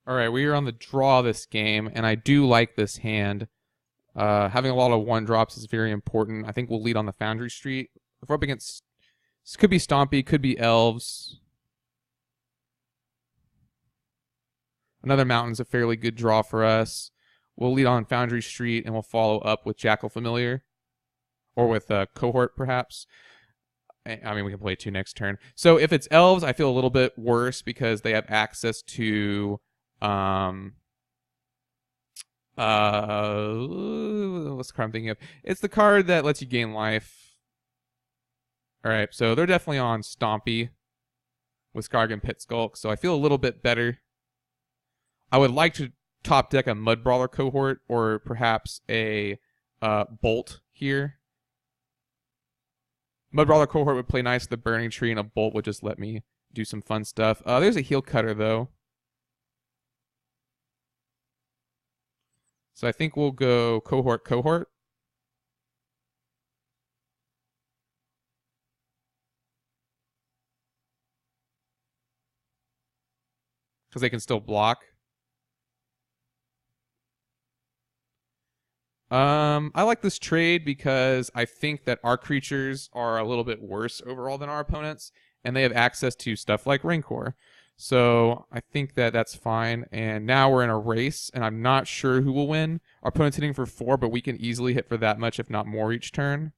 All right, we are on the draw this game, and I do like this hand. Having a lot of one drops is very important. I think we'll lead on the Foundry Street. If we're up against, this could be Stompy, could be Elves. Another Mountain's a fairly good draw for us. We'll lead on Foundry Street, and we'll follow up with Jackal Familiar, or with Cohort perhaps. I mean, we can play 2 next turn. So if it's Elves, I feel a little bit worse because they have access to what's the card I'm thinking of? It's the card that lets you gain life. Alright, so they're definitely on Stompy with Skargan Pit Skulk, so I feel a little bit better. I would like to top deck a Mud Brawler Cohort or perhaps a Bolt here. Mud Brawler Cohort would play nice with the Burning Tree, and a Bolt would just let me do some fun stuff. There's a Heel Cutter, though. So I think we'll go Cohort. Because they can still block. I like this trade because I think that our creatures are a little bit worse overall than our opponents, and they have access to stuff like Rancor. So I think that that's fine. And now we're in a race, and I'm not sure who will win. Our opponent's hitting for 4, but we can easily hit for that much, if not more, each turn.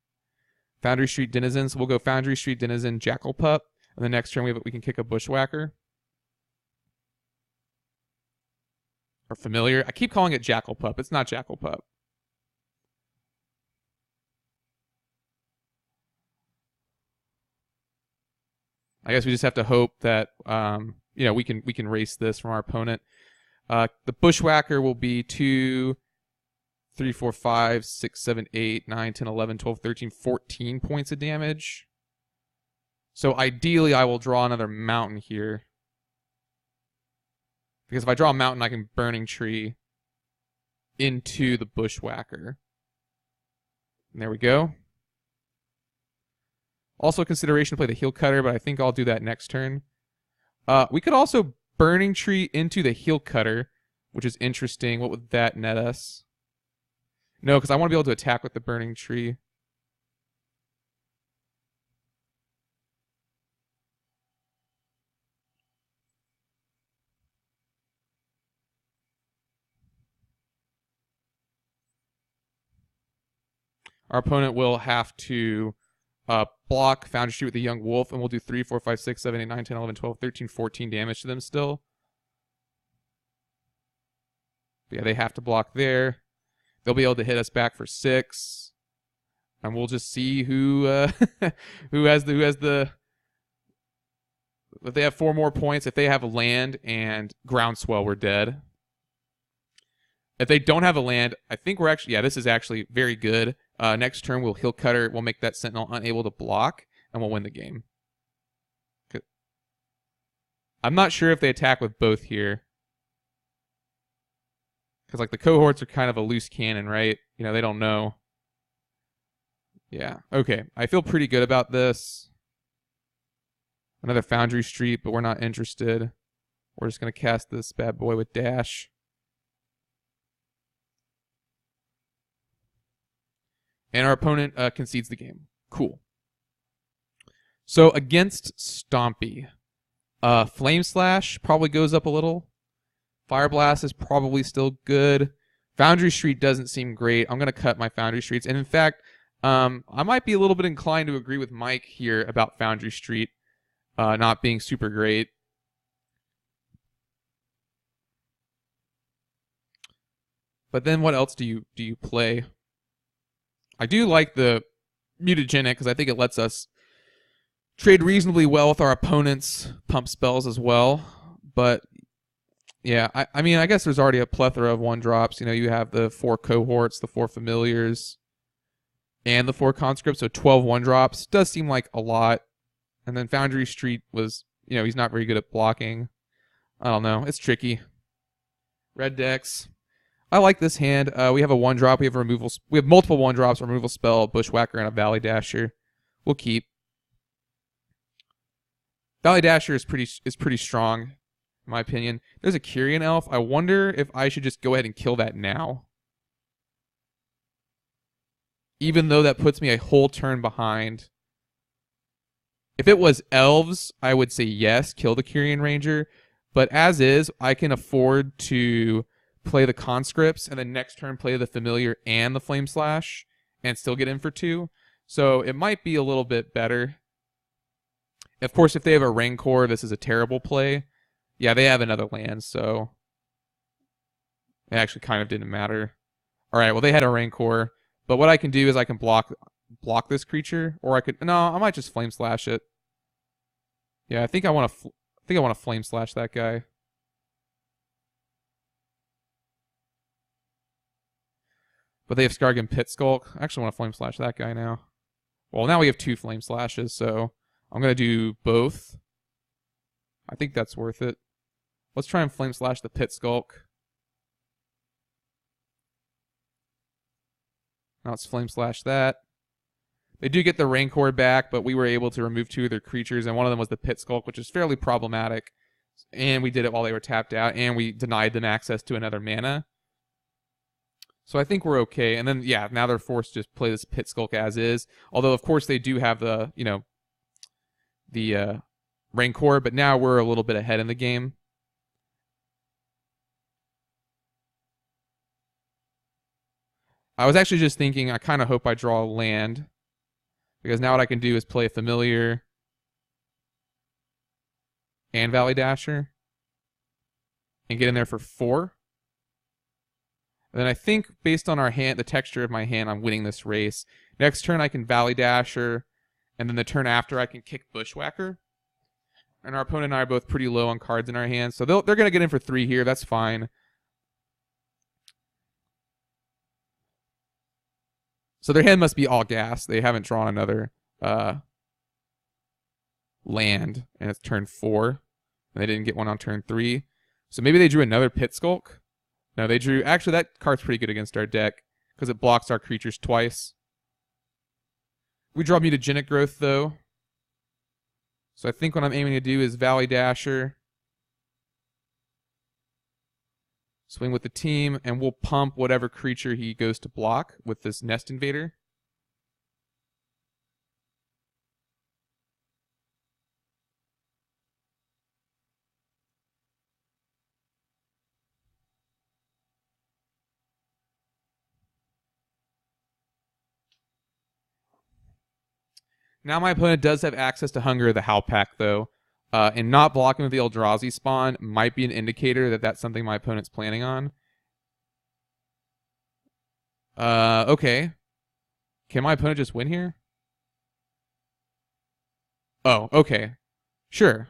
Foundry Street Denizen. So we'll go Foundry Street Denizen, Jackal Pup. And the next turn we can kick a Bushwhacker. Or Familiar. I keep calling it Jackal Pup. It's not Jackal Pup. I guess we just have to hope that we can race this from our opponent. The Bushwhacker will be 2, 3, 4, 5, 6, 7, 8, 9, 10, 11, 12, 13, 14 points of damage. So ideally, I will draw another Mountain here. Because if I draw a Mountain, I can Burning Tree into the Bushwhacker. And there we go. Also a consideration to play the Heel Cutter, but I think I'll do that next turn. We could also Burning Tree into the Heel Cutter, which is interesting. What would that net us? No, because I want to be able to attack with the Burning Tree. Our opponent will have to block Foundry Street with the Young Wolf, and we'll do 3, 4, 5, 6, 7, 8, 9, 10, 11, 12, 13, 14 damage to them still. But yeah, they have to block there. They'll be able to hit us back for 6. And we'll just see who who has the if they have 4 more points. If they have a land and Groundswell, we're dead. If they don't have a land, I think we're actually, yeah, this is actually very good. Next turn, we'll Heel Cutter. We'll make that Sentinel unable to block, and we'll win the game. I'm not sure if they attack with both here. Because, like, the Cohorts are kind of a loose cannon, right? You know, they don't know. Yeah, okay. I feel pretty good about this. Another Foundry Street, but we're not interested. We're just going to cast this bad boy with Dash. And our opponent concedes the game. Cool. So against Stompy, Flame Slash probably goes up a little. Fire Blast is probably still good. Foundry Street doesn't seem great. I'm going to cut my Foundry Streets. And in fact, I might be a little bit inclined to agree with Mike here about Foundry Street not being super great. But then what else do you play? I do like the Mutagenic because I think it lets us trade reasonably well with our opponent's pump spells as well. But yeah, I mean, I guess there's already a plethora of 1-drops. You know, you have the 4 Cohorts, the 4 Familiars, and the 4 Conscripts. So 12 1-drops does seem like a lot. And then Foundry Street was, you know, he's not very good at blocking. I don't know. It's tricky. Red decks. I like this hand. We have a 1-drop. We have a removal. We have multiple 1-drops, a removal spell, Bushwhacker, and a Valley Dasher. We'll keep. Valley Dasher is pretty strong. in my opinion. There's a Kyrian elf. I wonder if I should just go ahead and kill that now. Even though that puts me a whole turn behind. If it was elves, I would say yes, kill the Kyrian Ranger. But as is, I can afford to play the conscripts and then next turn play the familiar and the flame slash and still get in for 2. So it might be a little bit better. Of course, if they have a Rancor, this is a terrible play. Yeah, they have another land, so it actually kind of didn't matter. All right, well, they had a Rancor, but what I can do is I can block this creature, or I could I might just flame slash it. Yeah, I think I want to flame slash that guy. But they have Skargan Pit Skulk. I actually want to flame slash that guy now. Well, now we have 2 flame slashes, so I'm going to do both. I think that's worth it. Let's try and flame slash the Pit Skulk. Now let's flame slash that. They do get the Rancor back, but we were able to remove 2 of their creatures, and one of them was the Pit Skulk, which is fairly problematic. And we did it while they were tapped out, and we denied them access to another mana. So I think we're okay. And then, yeah, now they're forced to just play this Pit Skulk as is. Although, of course, they do have the, the Rancor, but now we're a little bit ahead in the game. I was actually just thinking, I kind of hope I draw a land. Because now what I can do is play a Familiar and Valley Dasher and get in there for 4. And then I think, based on our hand, the texture of my hand, I'm winning this race. Next turn, I can Valley Dasher, and then the turn after, I can kick Bushwhacker. And our opponent and I are both pretty low on cards in our hands, so they're going to get in for 3 here. That's fine. So their hand must be all gas. They haven't drawn another land, and it's turn 4. And they didn't get one on turn 3. So maybe they drew another Pit Skulk. No, they drew... Actually, that card's pretty good against our deck, because it blocks our creatures twice. We draw Mutagenic Growth, though. So I think what I'm aiming to do is Valley Dasher. Swing with the team, and we'll pump whatever creature he goes to block with this Nest Invader. Now my opponent does have access to Hunger of the Howlpack, though. And not blocking with the Eldrazi spawn might be an indicator that that's something my opponent's planning on. Okay. Can my opponent just win here? Oh, okay. Sure.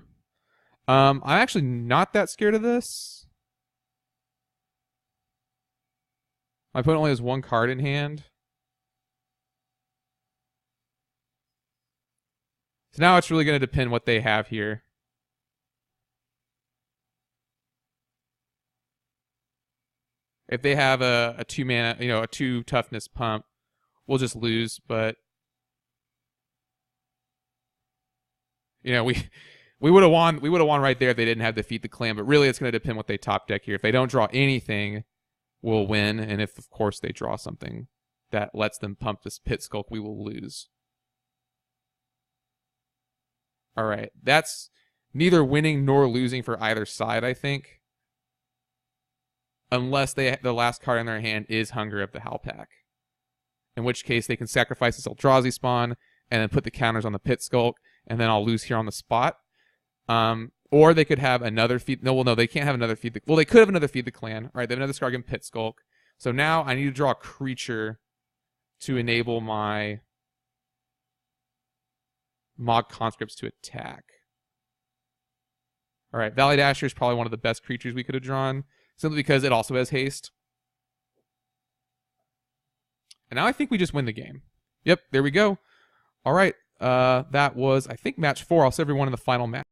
I'm actually not that scared of this. My opponent only has 1 card in hand. So now it's really going to depend what they have here. If they have a 2 mana, a 2 toughness pump, we'll just lose. But we would have won. We would have won right there if they didn't have Defeat the Clan. But really, it's going to depend what they top deck here. If they don't draw anything, we'll win. And if, of course, they draw something that lets them pump this Pit Skulk, we will lose. All right, that's neither winning nor losing for either side, I think. Unless the last card in their hand is Hunger of the Howlpack. In which case, they can sacrifice this Eldrazi spawn and then put the counters on the Pit Skulk, and then I'll lose here on the spot. Or they could have another feed... No, they can't have another feed... Well, they could have another Feed the Clan. All right, they have another Skargan Pit Skulk. So now I need to draw a creature to enable my Mog Conscripts to attack. All right, Valley Dasher is probably one of the best creatures we could have drawn, simply because it also has haste. And now I think we just win the game. Yep, there we go. All right, that was, I think, match 4. I'll see everyone in the final match.